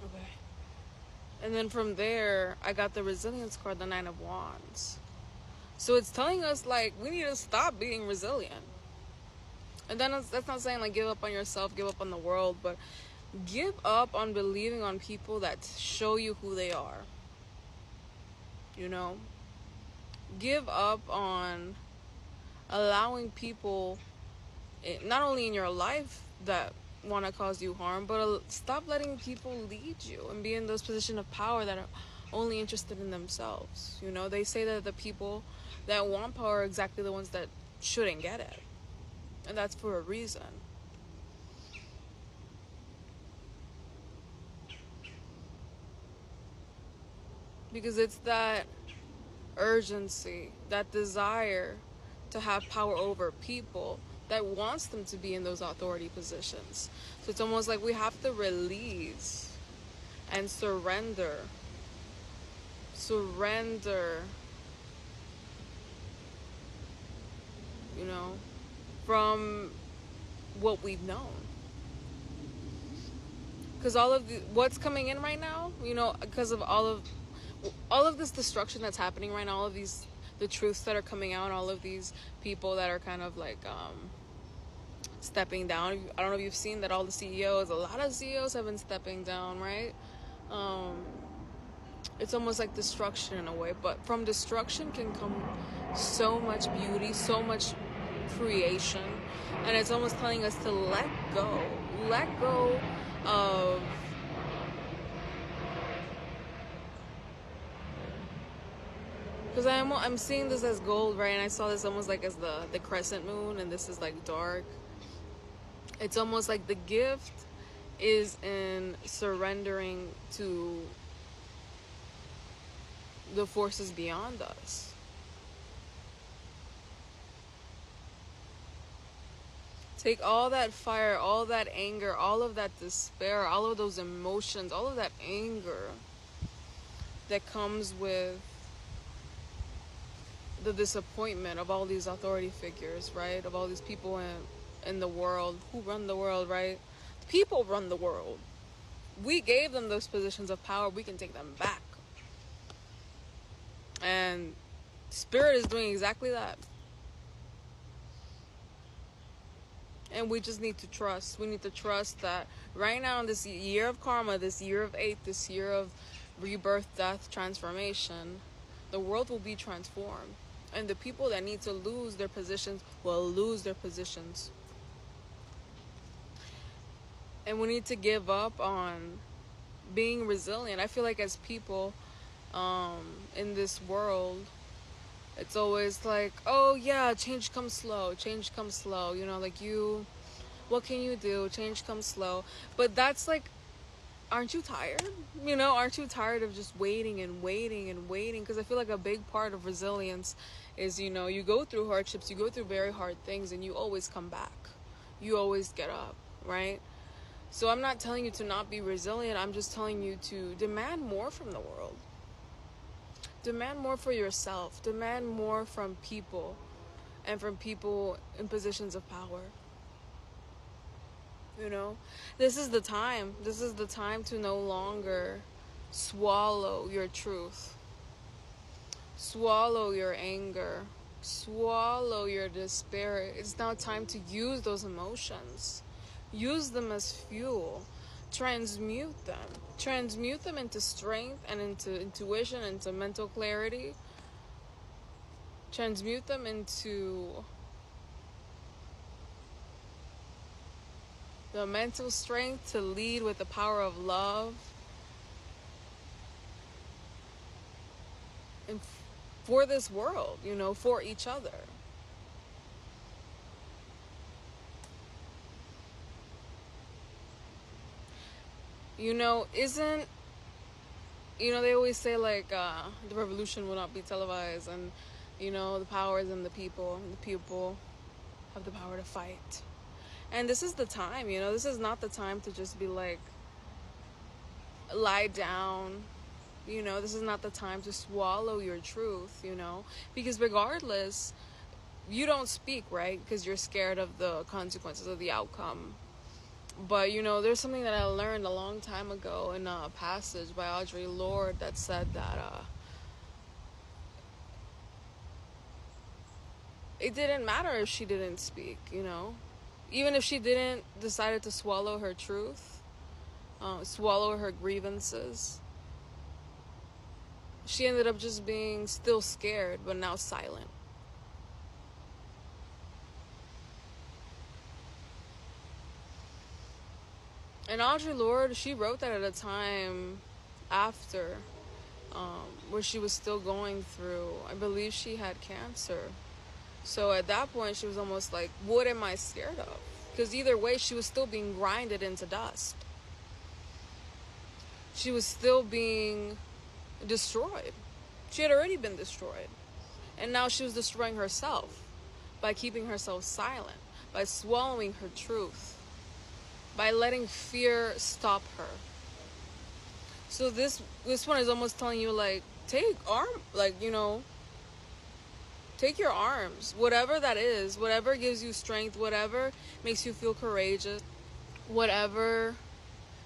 Okay. And then from there, I got the resilience card, the Nine of Wands. So it's telling us, like, we need to stop being resilient. And then that's not saying, like, give up on yourself, give up on the world, but give up on believing on people that show you who they are. You know? Give up on allowing people, not only in your life, that want to cause you harm, but stop letting people lead you and be in those positions of power that are only interested in themselves. You know, they say that the people that want power are exactly the ones that shouldn't get it, and that's for a reason. Because it's that urgency, that desire to have power over people that wants them to be in those authority positions. So it's almost like we have to release and surrender you know, from what we've known. Because all of what's coming in right now, you know, because of all of this destruction that's happening right now, all of these, the truths that are coming out, all of these people that are kind of like stepping down. I don't know if you've seen that all the CEOs, a lot of CEOs have been stepping down, right? It's almost like destruction in a way, but from destruction can come so much beauty, so much creation, and it's almost telling us to let go of because I'm seeing this as gold, right? And I saw this almost like as the crescent moon, and this is like dark. It's almost like the gift is in surrendering to the forces beyond us. Take all that fire, all that anger, all of that despair, all of those emotions, all of that anger that comes with the disappointment of all these authority figures, right? Of all these people in the world who run the world, right? People run the world. We gave them those positions of power. We can take them back. And Spirit is doing exactly that. And we just need to trust. We need to trust that right now in this year of karma, this year of 8, this year of rebirth, death, transformation, the world will be transformed. And the people that need to lose their positions will lose their positions. And we need to give up on being resilient. I feel like as people in this world, it's always like, oh yeah, change comes slow, you know, like what can you do, change comes slow. But that's like, aren't you tired? You know, aren't you tired of just waiting and waiting and waiting? Because I feel like a big part of resilience is, you know, you go through hardships, you go through very hard things, and you always come back, you always get up, right? So I'm not telling you to not be resilient, I'm just telling you to demand more from the world. Demand more for yourself. Demand more from people, and from people in positions of power. You know, this is the time. This is the time to no longer swallow your truth. Swallow your anger. Swallow your despair. It's now time to use those emotions. Use them as fuel. Transmute them into strength and into intuition, into mental clarity. Transmute them into the mental strength to lead with the power of love, and for this world, you know, for each other. You know, they always say like the revolution will not be televised, and you know, the power is in the people, and the people have the power to fight. And this is the time, you know, this is not the time to just be like, lie down, you know, this is not the time to swallow your truth, you know, because regardless, you don't speak, right? Because you're scared of the consequences of the outcome. But you know, there's something that I learned a long time ago in a passage by Audre Lorde that said that it didn't matter if she didn't speak, you know, even if she didn't decided to swallow her truth, swallow her grievances. She ended up just being still scared, but now silent. And Audre Lorde, she wrote that at a time after, where she was still going through, I believe she had cancer. So at that point, she was almost like, what am I scared of? Because either way, she was still being grinded into dust. She was still being destroyed. She had already been destroyed. And now she was destroying herself by keeping herself silent, by swallowing her truth, by letting fear stop her. So this one is almost telling you, like, take your arms, whatever that is, whatever gives you strength, whatever makes you feel courageous, whatever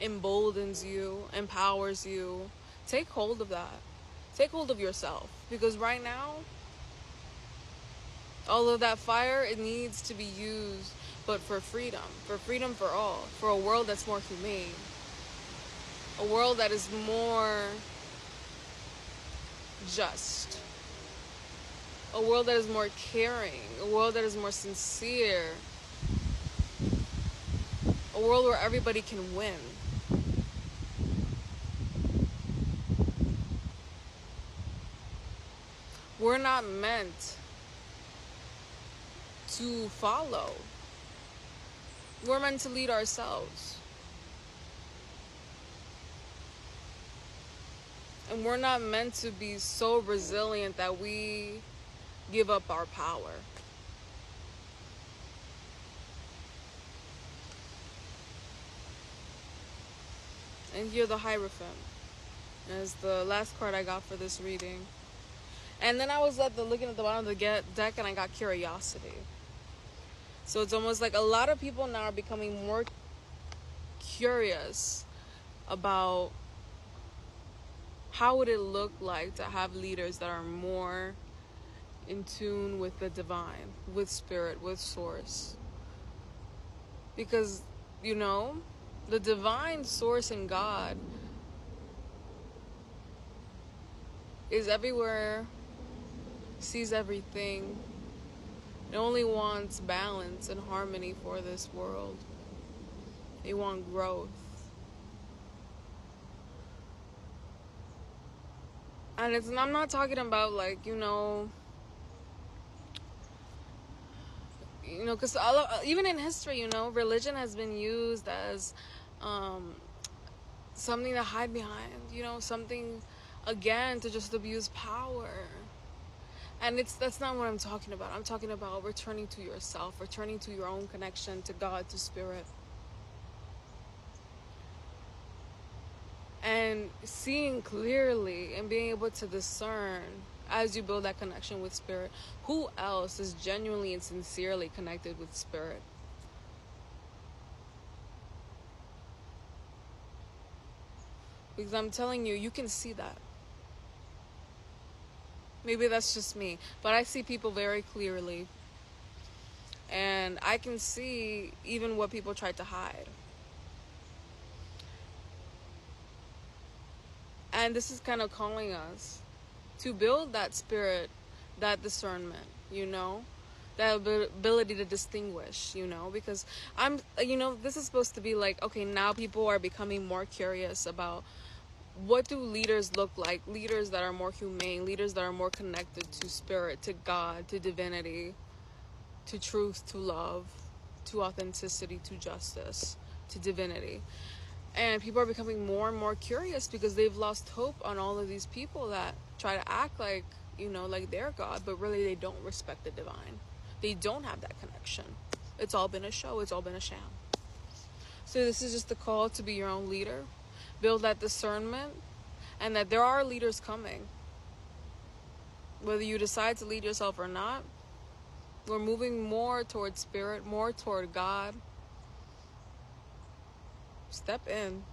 emboldens you, empowers you, take hold of that. Take hold of yourself. Because right now, all of that fire, it needs to be used, but for freedom for all, for a world that's more humane, a world that is more just, a world that is more caring, a world that is more sincere, a world where everybody can win. We're not meant to follow. We're meant to lead ourselves. And we're not meant to be so resilient that we give up our power. And here the Hierophant is the last card I got for this reading. And then I was looking at the bottom of the deck, and I got Curiosity. So it's almost like a lot of people now are becoming more curious about how would it look like to have leaders that are more in tune with the divine, with spirit, with source. Because, you know, the divine source in God is everywhere, sees everything. It only wants balance and harmony for this world. They want growth. And I'm not talking about, like, you know, because even in history, you know, religion has been used as something to hide behind, you know, something, again, to just abuse power. And that's not what I'm talking about. I'm talking about returning to yourself, returning to your own connection to God, to spirit. And seeing clearly and being able to discern, as you build that connection with spirit, who else is genuinely and sincerely connected with spirit. Because I'm telling you, you can see that. Maybe that's just me, but I see people very clearly. And I can see even what people tried to hide. And this is kind of calling us to build that spirit, that discernment, you know, that ability to distinguish, you know, because this is supposed to be like, okay, now people are becoming more curious about what do leaders look like, leaders that are more humane, leaders that are more connected to spirit, to God, to divinity, to truth, to love, to authenticity, to justice, to divinity. And people are becoming more and more curious because they've lost hope on all of these people that try to act like, you know, like they're God, but really they don't respect the divine. They don't have that connection. It's all been a show. It's all been a sham. So this is just the call to be your own leader. Build that discernment, and that there are leaders coming. Whether you decide to lead yourself or not, we're moving more toward spirit, more toward God. step in.